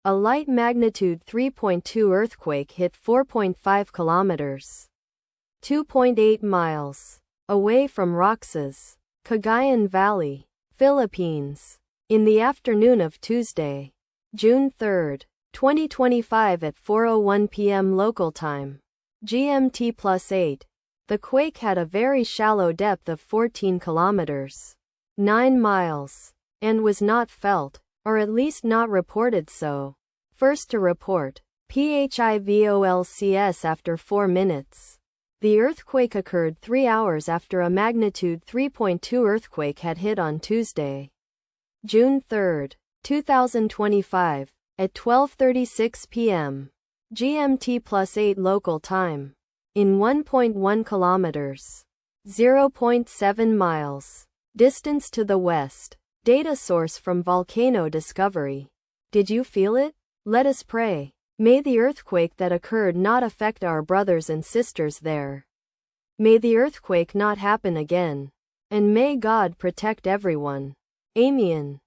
A light magnitude 3.2 earthquake hit 4.5 kilometers, 2.8 miles, away from Roxas, Cagayan Valley, Philippines, in the afternoon of Tuesday, June 3, 2025 at 4:01 p.m. local time, GMT+8. The quake had a very shallow depth of 14 kilometers, 9 miles, and was not felt, or at least not reported so. First to report, PHIVOLCS after 4 minutes. The earthquake occurred 3 hours after a magnitude 3.2 earthquake had hit on Tuesday, June 3, 2025, at 12:36 p.m. GMT+8 local time, in 1.1 kilometers, 0.7 miles, distance to the west. Data source from Volcano Discovery. Did you feel it? Let us pray. May the earthquake that occurred not affect our brothers and sisters there. May the earthquake not happen again. And may God protect everyone. Amen.